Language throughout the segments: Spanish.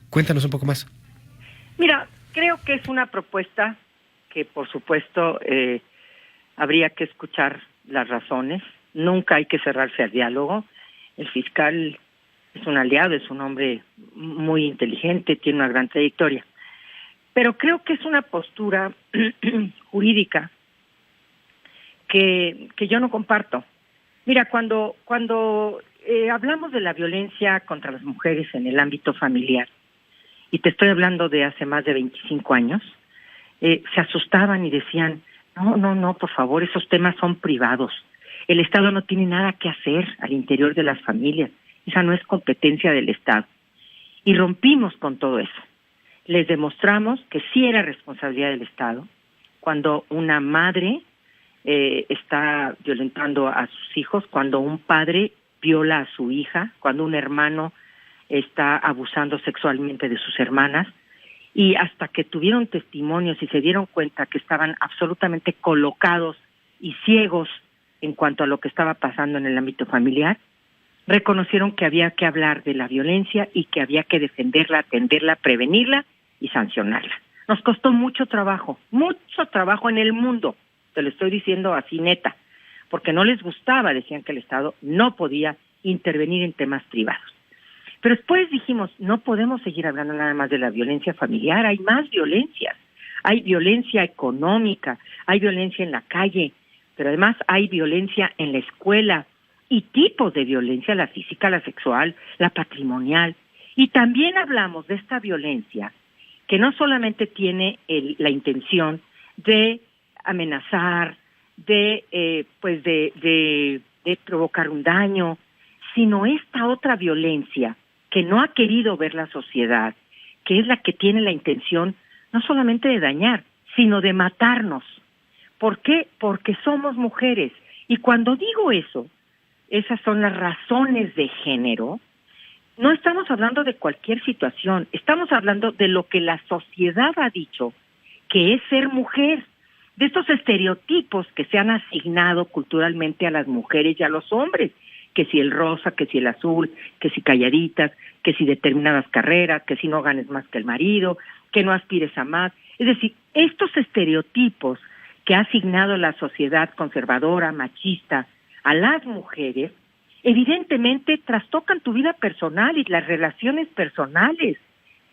Cuéntanos un poco más. Mira, creo que es una propuesta que, por supuesto, habría que escuchar las razones. Nunca hay que cerrarse al diálogo. El fiscal es un aliado, es un hombre muy inteligente, tiene una gran trayectoria. Pero creo que es una postura jurídica que yo no comparto. Mira, cuando hablamos de la violencia contra las mujeres en el ámbito familiar, y te estoy hablando de hace más de 25 años, se asustaban y decían, no, por favor, esos temas son privados. El Estado no tiene nada que hacer al interior de las familias. Esa no es competencia del Estado. Y rompimos con todo eso. Les demostramos que sí era responsabilidad del Estado cuando una madre está violentando a sus hijos, cuando un padre viola a su hija, cuando un hermano está abusando sexualmente de sus hermanas, y hasta que tuvieron testimonios y se dieron cuenta que estaban absolutamente colocados y ciegos en cuanto a lo que estaba pasando en el ámbito familiar, reconocieron que había que hablar de la violencia y que había que defenderla, atenderla, prevenirla y sancionarla. Nos costó mucho trabajo en el mundo, te lo estoy diciendo así neta, porque no les gustaba, decían que el Estado no podía intervenir en temas privados. Pero después dijimos, no podemos seguir hablando nada más de la violencia familiar, hay más violencias, hay violencia económica, hay violencia en la calle, pero además hay violencia en la escuela y tipos de violencia, la física, la sexual, la patrimonial. Y también hablamos de esta violencia que no solamente tiene la intención de amenazar, de provocar un daño, sino esta otra violencia que no ha querido ver la sociedad, que es la que tiene la intención no solamente de dañar, sino de matarnos. ¿Por qué? Porque somos mujeres. Y cuando digo eso, esas son las razones de género, no estamos hablando de cualquier situación, estamos hablando de lo que la sociedad ha dicho que es ser mujer, de estos estereotipos que se han asignado culturalmente a las mujeres y a los hombres, que si el rosa, que si el azul, que si calladitas, que si determinadas carreras, que si no ganes más que el marido, que no aspires a más. Es decir, estos estereotipos que ha asignado la sociedad conservadora, machista, a las mujeres, evidentemente trastocan tu vida personal y las relaciones personales.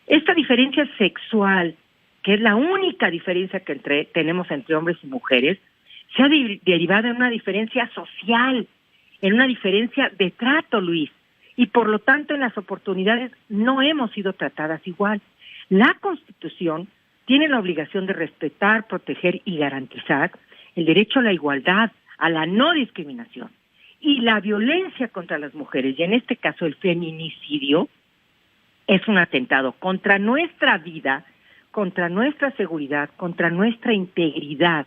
Esta diferencia sexual, que es la única diferencia que tenemos entre hombres y mujeres, se ha derivado en una diferencia social, en una diferencia de trato, Luis, y por lo tanto en las oportunidades no hemos sido tratadas igual. La Constitución tiene la obligación de respetar, proteger y garantizar el derecho a la igualdad, a la no discriminación. Y la violencia contra las mujeres, y en este caso el feminicidio, es un atentado contra nuestra vida, contra nuestra seguridad, contra nuestra integridad.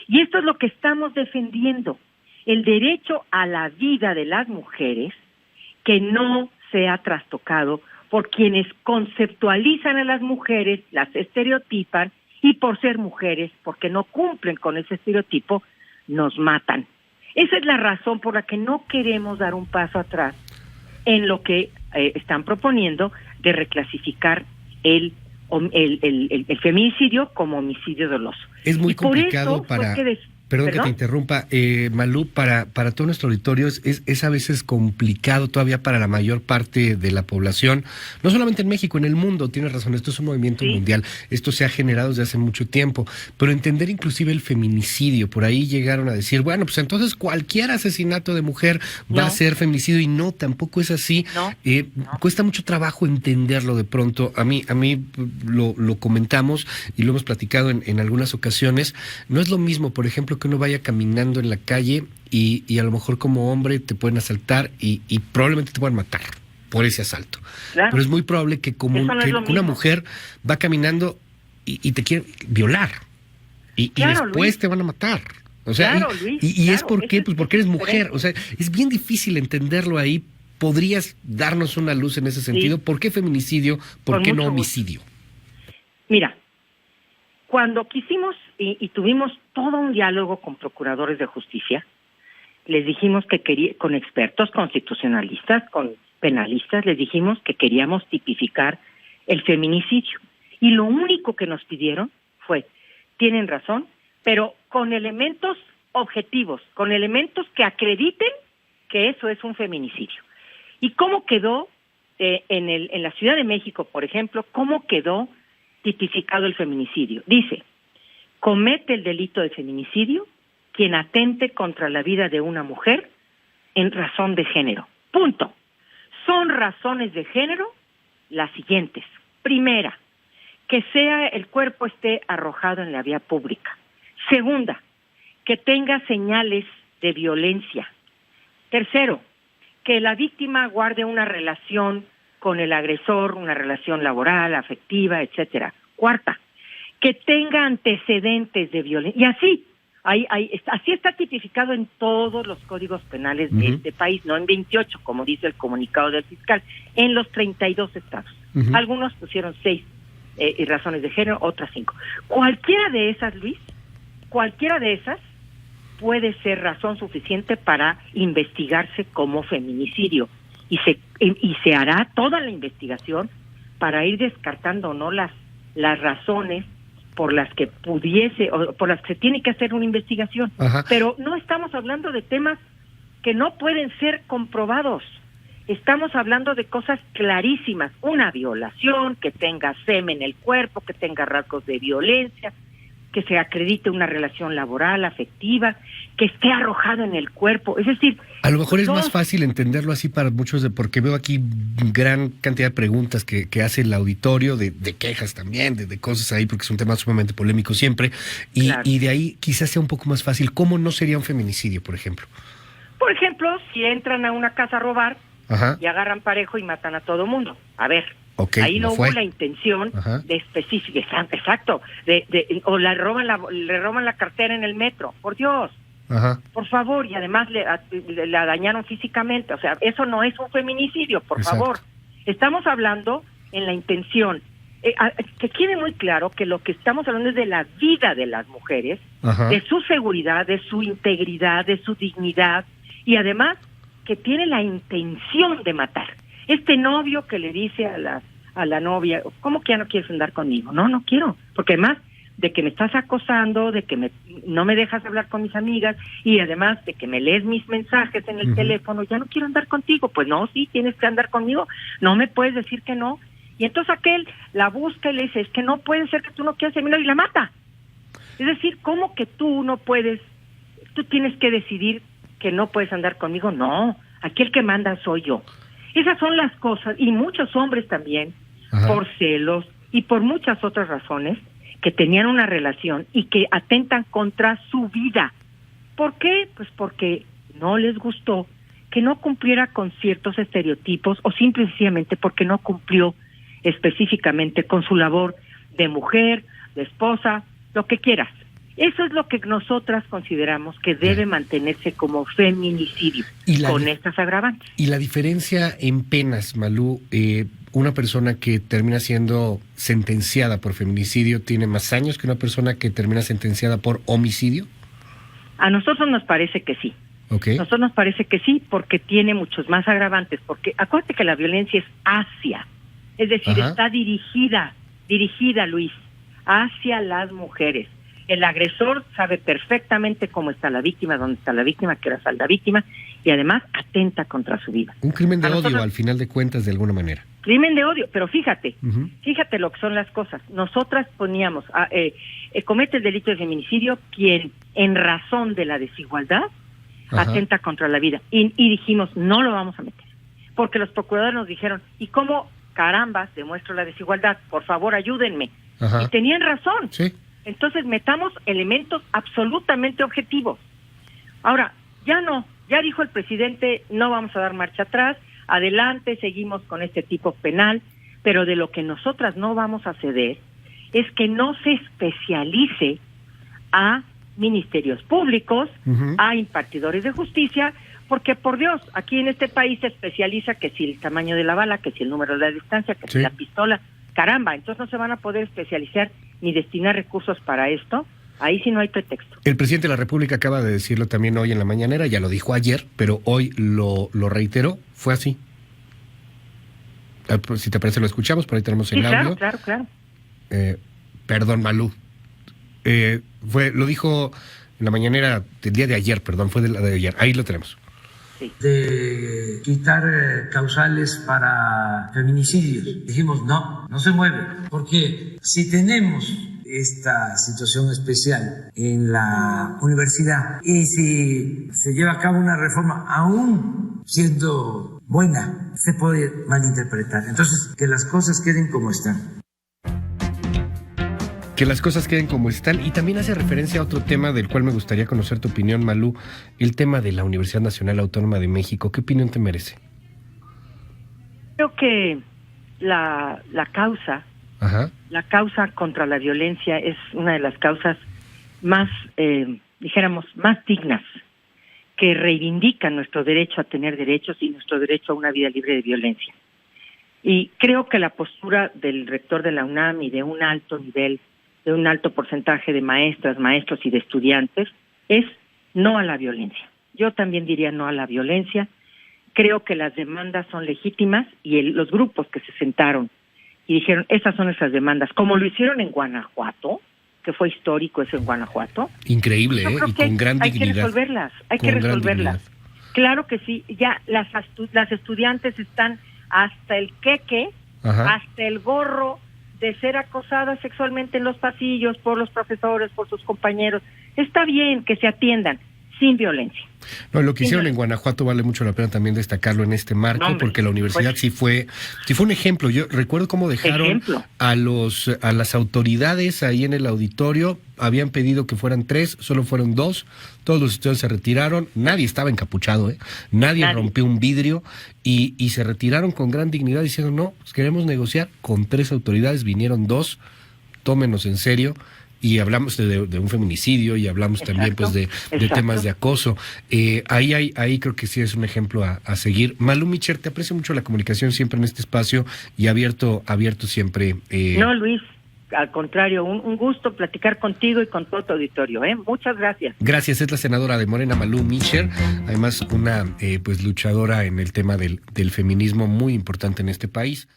Y esto es lo que estamos defendiendo, el derecho a la vida de las mujeres que no sea trastocado por quienes conceptualizan a las mujeres, las estereotipan, y por ser mujeres, porque no cumplen con ese estereotipo, nos matan. Esa es la razón por la que no queremos dar un paso atrás en lo que están proponiendo de reclasificar el feminicidio como homicidio doloso. Es muy y complicado por eso Perdón que te interrumpa, Malú, para todo nuestro auditorio es a veces complicado todavía para la mayor parte de la población, no solamente en México, en el mundo, tienes razón, esto es un movimiento mundial, esto se ha generado desde hace mucho tiempo, pero entender inclusive el feminicidio, por ahí llegaron a decir, bueno, pues entonces cualquier asesinato de mujer va a ser feminicidio, y no, tampoco es así, cuesta mucho trabajo entenderlo de pronto, a mí lo comentamos y lo hemos platicado en algunas ocasiones, no es lo mismo, por ejemplo, que uno vaya caminando en la calle y a lo mejor como hombre te pueden asaltar y probablemente te puedan matar por ese asalto. Claro. Pero es muy probable que una mujer va caminando y te quiere violar y después Luis, te van a matar. O sea, Luis, es ¿por qué? Pues porque eres mujer. O sea, es bien difícil entenderlo ahí. ¿Podrías darnos una luz en ese sentido? ¿Por qué feminicidio? ¿Por qué no homicidio? Mira, cuando quisimos y tuvimos todo un diálogo con procuradores de justicia, les dijimos que con expertos constitucionalistas, con penalistas, les dijimos que queríamos tipificar el feminicidio. Y lo único que nos pidieron fue, tienen razón, pero con elementos objetivos, con elementos que acrediten que eso es un feminicidio. ¿Y cómo quedó en la Ciudad de México, por ejemplo, cómo quedó tipificado el feminicidio? Dice, comete el delito de feminicidio quien atente contra la vida de una mujer en razón de género. Punto. Son razones de género las siguientes. Primera, que el cuerpo esté arrojado en la vía pública. Segunda, que tenga señales de violencia. Tercero, que la víctima guarde una relación con el agresor, una relación laboral, afectiva, etcétera. Cuarta, que tenga antecedentes de violencia. Y así, así está tipificado en todos los códigos penales de este país, no en 28, como dice el comunicado del fiscal, en los 32 estados. Algunos pusieron 6 razones de género, otras 5. Cualquiera de esas, Luis, cualquiera de esas puede ser razón suficiente para investigarse como feminicidio y se hará toda la investigación para ir descartando o no las razones por las que pudiese o por las que se tiene que hacer una investigación. Ajá. Pero no estamos hablando de temas que no pueden ser comprobados. Estamos hablando de cosas clarísimas, una violación, que tenga semen en el cuerpo, que tenga rasgos de violencia, que se acredite una relación laboral, afectiva, que esté arrojado en el cuerpo. Es decir, a lo mejor es más fácil entenderlo así para muchos, porque veo aquí gran cantidad de preguntas que hace el auditorio, de quejas también, de cosas ahí, porque es un tema sumamente polémico siempre, claro. Y de ahí quizás sea un poco más fácil. ¿Cómo no sería un feminicidio, por ejemplo? Por ejemplo, si entran a una casa a robar, ajá, y agarran parejo y matan a todo mundo. A ver, okay, ahí no hubo la intención ajá, de específica, exacto, o le roban la cartera en el metro, por Dios, ajá, por favor, y además la dañaron físicamente. O sea, eso no es un feminicidio, por exacto, favor. Estamos hablando en la intención. Que quede muy claro que lo que estamos hablando es de la vida de las mujeres, ajá, de su seguridad, de su integridad, de su dignidad, y además que tiene la intención de matar. Este novio que le dice a la novia, ¿cómo que ya no quieres andar conmigo? No quiero, porque además de que me estás acosando, de que no me dejas hablar con mis amigas, y además de que me lees mis mensajes en el teléfono, ya no quiero andar contigo. Pues no, sí, tienes que andar conmigo, no me puedes decir que no. Y entonces aquel la busca y le dice, es que no puede ser que tú no quieras terminar, y la mata. Es decir, ¿cómo que tú no puedes, tú tienes que decidir que no puedes andar conmigo? No, aquí el que manda soy yo. Esas son las cosas, y muchos hombres también, ajá, por celos y por muchas otras razones, que tenían una relación y que atentan contra su vida. ¿Por qué? Pues porque no les gustó que no cumpliera con ciertos estereotipos, o simple y sencillamente porque no cumplió específicamente con su labor de mujer, de esposa, lo que quieras. Eso es lo que nosotras consideramos que debe mantenerse como feminicidio, con estas agravantes. Y la diferencia en penas, Malú, una persona que termina siendo sentenciada por feminicidio tiene más años que una persona que termina sentenciada por homicidio. A nosotros nos parece que sí. Okay. Nosotros nos parece que sí, porque tiene muchos más agravantes, porque acuérdate que la violencia es hacia, es decir, ajá, está dirigida, Luis, hacia las mujeres. El agresor sabe perfectamente cómo está la víctima, dónde está la víctima, qué hora está la víctima, y además atenta contra su vida. Un crimen de odio, al final de cuentas, de alguna manera. Crimen de odio, pero fíjate lo que son las cosas. Nosotras poníamos, comete el delito de feminicidio quien, en razón de la desigualdad, ajá, atenta contra la vida. Y dijimos, no lo vamos a meter. Porque los procuradores nos dijeron, ¿y cómo carambas demuestro la desigualdad? Por favor, ayúdenme. Ajá. Y tenían razón. Sí. Entonces metamos elementos absolutamente objetivos. Ahora, ya dijo el presidente, no vamos a dar marcha atrás, adelante, seguimos con este tipo penal, pero de lo que nosotras no vamos a ceder es que no se especialice a ministerios públicos, a impartidores de justicia, porque por Dios, aquí en este país se especializa que si el tamaño de la bala, que si el número de la distancia, que si la pistola, caramba, entonces no se van a poder especializar ni destinar recursos para esto. Ahí sí no hay pretexto. El presidente de la República acaba de decirlo también hoy en la mañanera, ya lo dijo ayer, pero hoy lo reiteró, fue así. Pues, si te parece, lo escuchamos, por ahí tenemos el Sí, audio. claro. Perdón, Malú. Lo dijo en la mañanera del día de ayer, perdón, fue de la de ayer. Ahí lo tenemos. Sí. De quitar causales para feminicidios. Dijimos, no se mueve, porque si tenemos esta situación especial en la universidad y si se lleva a cabo una reforma aún siendo buena, se puede malinterpretar. Entonces, que las cosas queden como están. Que las cosas queden como están. Y también hace referencia a otro tema del cual me gustaría conocer tu opinión, Malú, el tema de la Universidad Nacional Autónoma de México. ¿Qué opinión te merece? Creo que la causa contra la violencia es una de las causas más, más dignas, que reivindican nuestro derecho a tener derechos y nuestro derecho a una vida libre de violencia. Y creo que la postura del rector de la UNAM y de un alto nivel, de un alto porcentaje de maestras, maestros y de estudiantes, es no a la violencia. Yo también diría no a la violencia. Creo que las demandas son legítimas y los grupos que se sentaron y dijeron, estas son nuestras demandas, como lo hicieron en Guanajuato, que fue histórico eso en Guanajuato. Increíble, Yo creo y que con gran dignidad. Hay que resolverlas. Claro que sí, ya las estudiantes están hasta el queque, hasta el gorro de ser acosadas sexualmente en los pasillos por los profesores, por sus compañeros. Está bien que se atiendan sin violencia. No, lo que hicieron en Guanajuato vale mucho la pena también destacarlo en este marco, porque la universidad sí fue un ejemplo. Yo recuerdo cómo dejaron a las autoridades ahí en el auditorio. Habían pedido que fueran 3, solo fueron 2. Todos los estudiantes se retiraron. Nadie estaba encapuchado, Nadie rompió un vidrio y se retiraron con gran dignidad diciendo, no, pues queremos negociar. Con 3 autoridades vinieron 2, tómenos en serio. Y hablamos de un feminicidio y hablamos también pues de temas de acoso. Ahí creo que sí es un ejemplo a seguir. Malú Micher, te aprecio mucho la comunicación siempre en este espacio y abierto siempre. No, Luis, al contrario, un gusto platicar contigo y con todo tu auditorio. Muchas gracias. Gracias, es la senadora de Morena, Malú Micher, además una pues luchadora en el tema del feminismo muy importante en este país.